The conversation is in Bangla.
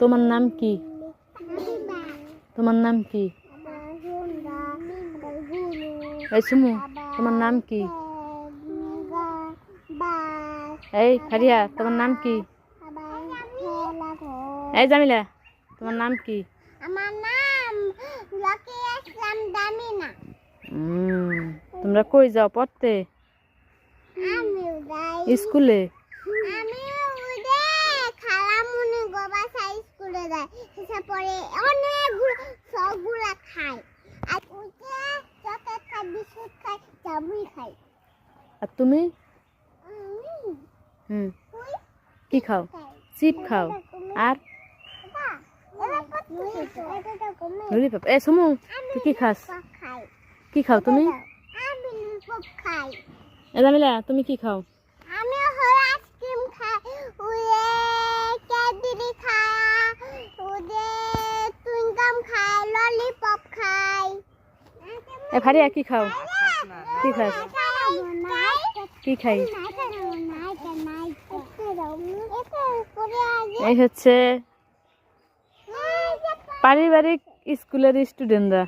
তোমার নাম কি? তোমার নাম কি? এই সুমু, তোমার নাম কি? এই ফারিয়া, তোমার নাম কি? এই জামিলা, তোমার নাম কি? আমার নাম রকিয়া ইসলাম দামিনা। তোমরা কই যাও পড়তে? আমি যাই স্কুলে। আমি উড়ে খালামুনি গোবাসা স্কুলে যাই। সেটা পরে অনেকগুলো সবগুলা খাই। আর উঠে চকলেট খাই, বিস্কুট খাই, জামুই খাই। আর তুমি? তুই কি খাও? চিপ খাও। আর ললিপপ। এ সুমু, তুই কি খাস? কি খাও তুমি? আমি ললিপপ খাই। এ জামিলা, তুমি কি খাও? আমি আইসক্রিম খাই, উড়ে ক্যাডবেরি খাই, উড়ে চুইংগাম খাই, ললিপপ খাই। এ ফারিয়া, কি খাও? কি খাস? কি খাই? এই হচ্ছে পারিবারিক স্কুলের স্টুডেন্টরা।